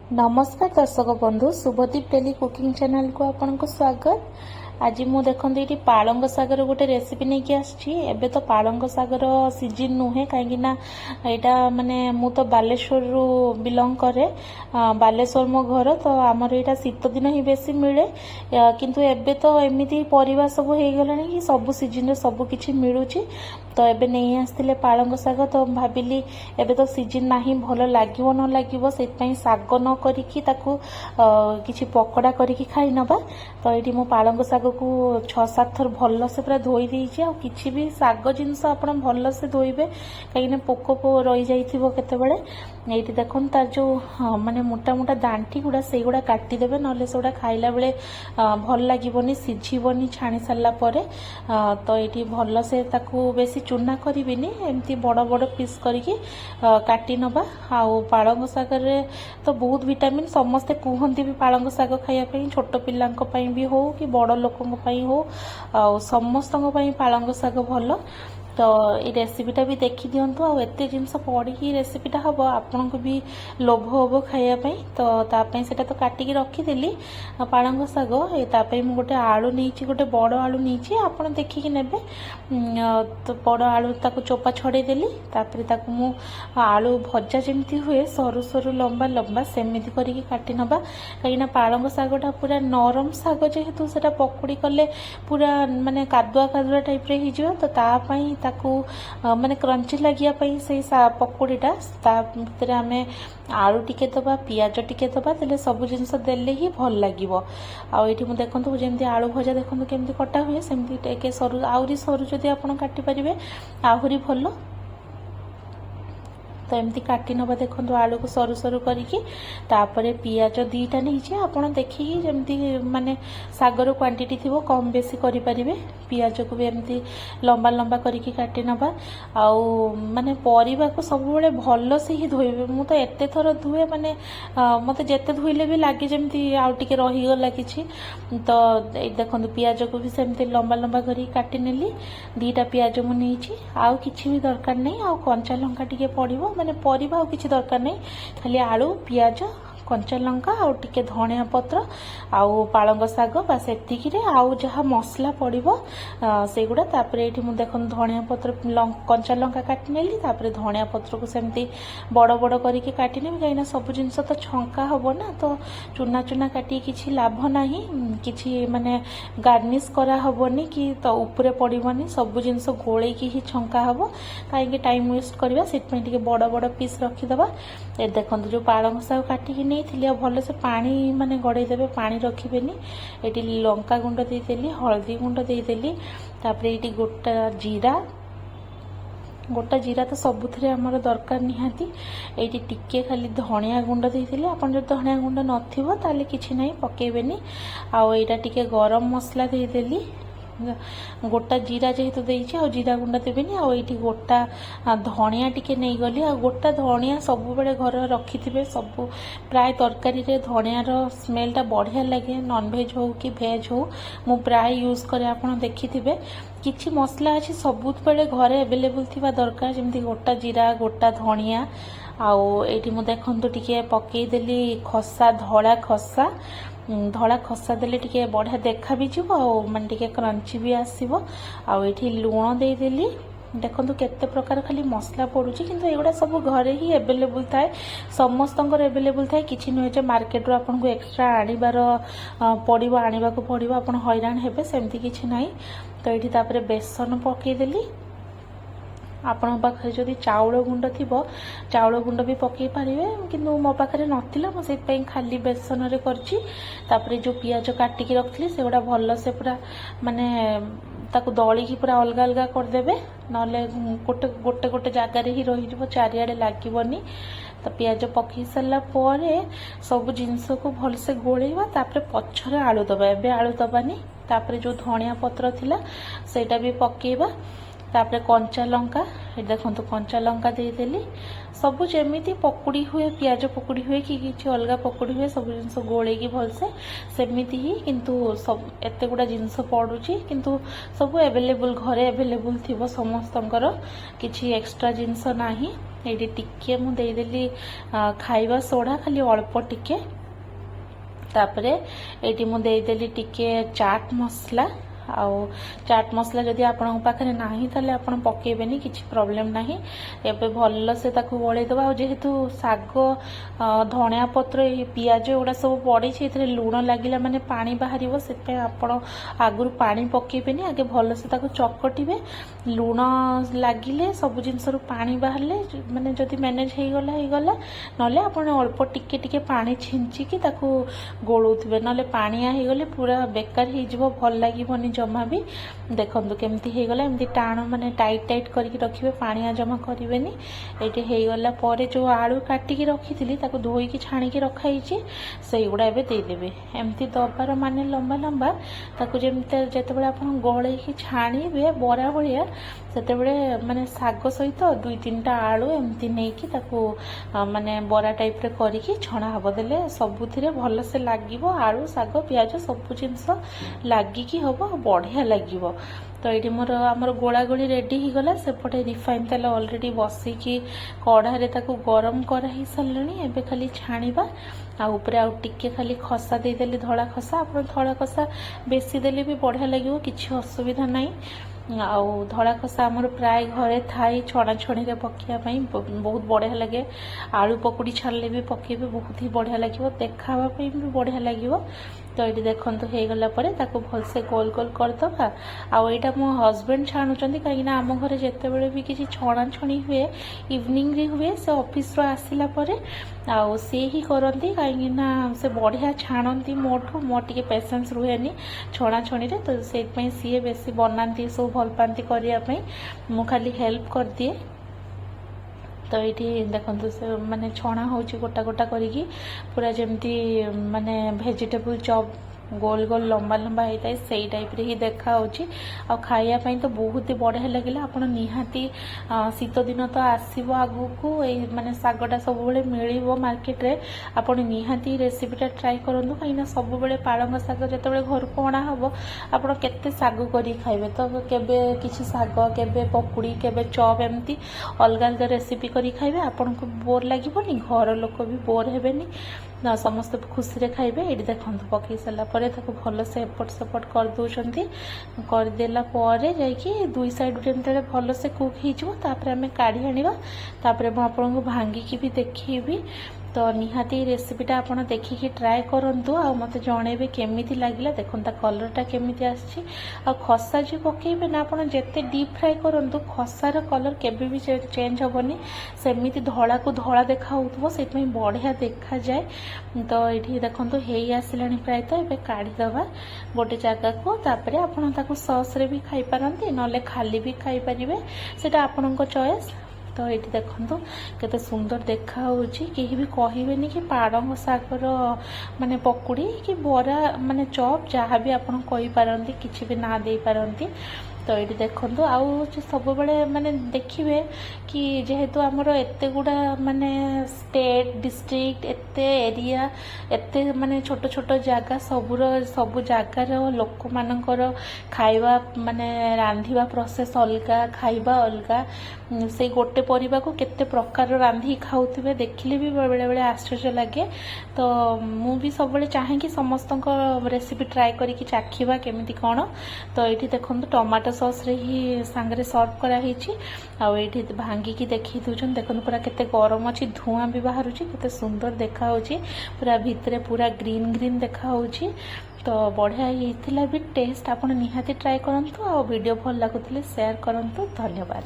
नमस्कार दर्शक बंधु शुभदीप डेली कुकिंग चैनल को आपनको स्वागत। आज मु देखते ये पालंग सागर गोटे रेसिपी नहीं कि एबे तो पालंग सागर सीजन नुहे कहीं यहाँ माने मु तो बालेश्वर रु बिलंग करे। बालेश्वर मो घर तो आमर यहाँ शीत दिन ही बेसी मिले किंतु एबे तो एमती परिवा सब हो गलानी कि सब सीजन सब किछि मिलुची। तो एबे नहीं आसते पालंग साग तो भाविली एबे तो सीजन ना भल लगे न लगे से साग न करिकी ताकू किछि पकोड़ा करिकी खाई नबा। तो ये मो पालंग साग को 6-7 थर भल से पूरा धोई देइछि। आ किछि भी साग जिनस आपण भल से धोइबे कहीं पोक रही जाइथिबो केतेबेले। ये देखुन तार जो माने मोटा मोटा दांठी गुड़ा से गुड़ा काटिदेवे नले से खाइला बेले भल लगिबनी सिझिबनी छाणी सारला परे। तो ये भल से ताकू बेसी चूना करिबिनी एमती बड़ बड़ पीस करिकी काटी नबा। आउ पालंग सागर तो बहुत विटामिन समस्ते कहते भी पालंग साग खाइबा छोट पिलांक पई भी हो कि बड़ लोकंक पई हो आ समस्तंक पई पालंग साग भल। तो ये रेसिपीटा भी देखी दिंतु आते जिनस पड़ी रेसिपीटा हम आपन को भी लोभ हम खायापी। तो तापाई से तो काटिकी रखीदेली पालंग साग तापाई मु गोटे आलू नहीं गोटे बड़ आलू नहीं आप देखिकी ने। तो बड़ आलू ताको चोपा छड़े देली तापर ताको मु आलू भजा जमती हुए सरू सरू लंबा लंबा सेमिति करके काटी नबा। कहीं पालंग सागटा पूरा नरम साग जेहेतु से पकोड़ी कले पूरा माने कादुआ कादुआ टाइप रे हिजियो। तो तापाई ताकू माने क्रंची लगिया पई से पकोड़ीटा ता भितर आमे आलू टिके दबा पियाज टिके दबा तेले सब जिनस देले ही भल लागिवो। आ एठी मु देखंतु जेमती आलू भजा देखंतु केमती कटा हुए सेमती टेके सरू आउरी सरू जदि आपण काटी परिबे आहुरी भल। तो एमती काटी नबा देखो आलू को सरू सरू करिकी तापरे पियाज 2टा नहीं आपड़ देखिकी जमती माने सागर क्वांटिटी थी कम बेसी करि परिबे। पियाज को भी एमती लंबा लंबा करिकी काटी नबा। आउ माने परिबा को सब बेले भल से ही धोइबे। मु तो एते थर धुए माने मते जेते धोइले भी लागे जमती आउ टिके रही गला किछि। तो देखंतु पियाज को भी सेमती लंबा लंबा करी काटी नेली 2टा पियाज मु नेछि आउ किछि भी दरकार नै। आउ कंचा लंका टिके पड़िबो माने परिबा किसी दरकार नहीं खाली आलू पियाज कंचा लंका आउ टिके धनिया पत्र आउ पालंग साग बास एतिकी रे आउ जहाँ मसला पड़िबो सेगुड़ा। तापर एठी मु देखन धनिया पत्र कंचा लंका काटी नेली तापर धनिया पत्र को सेमती बड़ बड़ करिके काटी नेबी कहीं सब जिनस तो छंका हबो ना। तो चूना चूना काटी किछि लाभ नाही किछि माने गार्निश करा हबोनी कि तो ऊपरे पड़िबोनी सब जिनस गोळे की ही छंका हबो काहे टाइम वेस्ट करबा सेट पे टिके बड़ बड़ पीस रखी दबा। ए देखंतु जो पालंग साग काटिकी नहीं भल से पानी माने गड़े देवे पानी रखिबेनी। एटी लंका गुंड देदेली हल्दी गुंड देदेली तापर एटी गोटा जीरा तो सबुथिरे हमर दरकार निहाती। एटी टिके खाली धनिया गुंड देदेली आपन जो धनिया गुंड नथिबो ताले किछि नाही पकेबेनी। आ एटा टिके गरम मसला देदेली गोटा जीरा जेहेतु देइछि आ जीरा गुंडा देबेनी। आ एठी गोटा धनिया टिके नहीं गली आ गोटा धनिया सब बेले घर रखिथिबे सब प्राय तरकारी रे धनियार स्मेलटा बढ़िया लगे नॉन वेज हो कि वेज हो मु प्राय यूज करे आपण देखिथिबे। किछि मसला अछि सबुत बेले घरे अवेलेबल थिबा दरकार जेमति गोटा जीरा गोटा धनिया। आउ एठी मु देखंतु टिके पकेई देली खसा धड़ा खसा देले टिके बढ़िया देखा भी जीव माने टिके क्रंची भी आसीबो। आ एठी लूण दे देली देखंतु केते प्रकार खाली मसला पड़ुची किंतु एगुडा सब घरे ही अवेलेबल थाए समस्तंकर अवेलेबल थाए किछि नुहे जे मार्केट रो आपन को एक्स्ट्रा आनिबार पड़िबो आनिबा को पड़िबो आपन हैरान हेबे सेमती किछि नाही। तो एठी तापरे बेसन पकेई देली आपण पाखे जदि चाउल गुंड थिबो चाउल गुंड भी पकई पारे किंतु मो पाखे नथिला मो से खाली बेसन रे करछि। तापरे जो पियाज काटिकी रखली सेगुडा भल से पूरा माने ताकू दली की पूरा अलग अलग कर देबे नले गोटे गोटे गोटे जगह रे ही रही जबो चारियाडे लागिबोनी। तो पियाज पकई सारा परे सब जिनस को भल से गोलेबा तापरे पछरे आलू दबा एबे आलू दबानी। तापरे जो धनिया पत्र थिला सेटा भी पकेबा तापरे कंचा लंका देखो कंचा लंका देदेली सब जमी पकुड़ी हुए पियाज पकुड़ी हुए कि किसी अलग पकुड़ी हुए सब जिन गोल भलसे सेमती ही किंतु सब एत गुड़ा जिनस पड़ुची किंतु सब एवेलेबल घरे एवेलेबल थी समस्तंकर किसी एक्स्ट्रा जिनस नाही। ये टिके मु देदेली खाइबा सोडा खाली अल्प टिके तापरे ये मु देदेली टिके चाट मसला आउ चाट मसला जदि आपण पाखे नाही ताले आपण पकेबेनी किछि प्रॉब्लम नाही। एबे भल से ताकू गोळेई दबा आ जेहेतु साग धनिया पत्र पियाज एगुड़ा सब पड़ी से लुण लगिला माने पानी बाहर से आपण आगुर पानी पकेबेनी आगे भल से ताकू चकटिबे लुण लगिले सब जिनस पानी बाहरले माने जदि मैनेज हो गला नले आपण अल्प टिके टिके पानी छिंचिकी ताकू गोळौथिबे नले पानिया हो गले पूरा बेकार हो जिवो भल लागिबोनी जमा भी। देखंतु केमती हो गला एमती टाण माने टाइट टाइट करके रखिबे पानिया जमा करिवेनी। एटी हो गला परे जो आलू काटिकी रखिथिली ताकू धोईकी छाणीकी रखाइछि सेगुड़ा एबे दे देबे एमती दबार माने लंबा लंबा ताकू जेमते जेतेबेले आपण गोळेकी छाणीबे बरा भलिया सेतेबेले माने साग सहित दुई तीनटा आलू एमती नेकी ताकू माने बरा टाइप रे करिकी छणा हबो देले सबुथिरे भल से लागिवो आलू साग पियाज सब जिनस लागिकी हबो बढ़िया लागिवो। तो ये मोर आमर गोला गोली रेडी हो गला सेपटे रिफाइन तेल ऑलरेडी बसिकी कढ़ारे ताकू गरम कराई सारे एबे खाली छाणीबा आ ऊपर आउ टिके खाली खसा देदेली धड़ा खसा आप धड़ा खसा बेसी देले भी बढ़िया लगे किसी असुविधा नहीं। आउ धड़ा खसा आमर प्राय घरे थाई छणा छणी रे पकाइवाई बहुत बढ़िया लगे आलू पकुड़ी छाड़ले भी पकेबे बहुत ही बढ़िया लगे देखावा भी बढ़िया लगे। तो ये देखो हो गला ताको भलसे गोल गोल करदबा आउ एटा मो हस्बैंड छाणुचंदी कहीं आम घरे जेतेबेले भी किसी छणा छणी हुए इवनिंग रे हुए से ऑफिस रो आसिला परे आउ से ही करती कहीं से बढ़िया छाणती मोठू मोर टिके पेशेंस रुहेनी छणा छणी रे तो से सी बेसी बनाती सब भल पाती करने मु खाली हेल्प कर दिए। तो ये देखो से माने छणा होची गोटा गोटा करिकी पूरा जमती माने वेजिटेबल चॉप गोल गोल लंबा लंबा होता है से टाइप रे ही देखा होची आ खाइया पई तो बहुत ही बढ़िया लगिला। आपण निहाती शीत दिन तो आसीबो आगु को ए माने सागटा सब बेले मिलिबो मार्केट रे आपण निहाती रेसिपीटा ट्राई करंतु कहिना सब बेले पालंग साग जते बेले घर को अणा हबो आपण केते साग करी खाइबे तो केबे किछि साग केबे पकुड़ी केबे चॉप एमती अलग अलग रेसिपी करी खाइबे आपण को बोर लागिबोनी घर लोक भी बोर हेबेनी ना समस्त खुशी रे खाइबे। ये देखंतु पकई सला परे ताको भल से एपट सेपट कर दउचंती कर देला परे जाईकी दुई साइड जेमते भल से कुक हिजो तापरे हमें काढी आनिबा तापरे म आपनको भांगी भी देखिबी। तो निहाती रेसिपीटा आपण देखिकी ट्राए करंतु आ मते जणेबे केमिति लागिला देखंता कलरटा केमिति आछि आ खसा जे पकेबे ना आपण जेते डीप फ्राई करंतु खसार कलर केबे भी चेंज होबनी सेमिति धळा को धळा देखा होतबो सेतमै बढ़िया देखा जाए। तो ये देखंतु हेई आसिलानी प्राय तो एबे काढी दबा गोटे जगह को तापरे आपण ताको सॉस रे भी खाई पारंती नले खाली भी खाई परिबे सेटा आपणको चॉइस। तो ये देखो केते सुंदर देखा होची केही भी कहिबेनी कि पालंग सागर माने पकुड़ी कि बरा माने चॉप जहाँ भी आपण कहि पारंती किछि भी ना दे पारंती। तो ये देखो आउ सब बड़े माने देखिए कि जेहेतु आमर एते गुड़ा माने स्टेट डिस्ट्रिक्ट एते एरिया एते माने छोट छोट जगह सब जगार लोक मानकर खाइबा माने रांधिबा प्रोसेस अलगा खाइबा अलगा से गोटे परिबा को केते प्रकार रांधी खाउथिबे देखिले भी बेले बेले आश्चर्य लगे। तो मु भी सब बेले चाहे कि समस्त रेसिपी ट्राई करिकी चाखिबा केमिति कोन। तो ये देखंतु टमाटो सॉस रे ही सांगरे सर्व करा हिची आ एठी भांगी की देखि दुचन देखन पूरा केते गरम अछि धुआं भी बाहरुची केते सुंदर देखा होची पूरा भितरे पूरा ग्रीन ग्रीन देखा होची। तो बढ़िया ही भी टेस्ट आपण निहाती ट्राई करंतु आ वीडियो भल लागुतले शेयर करंतु। धन्यवाद।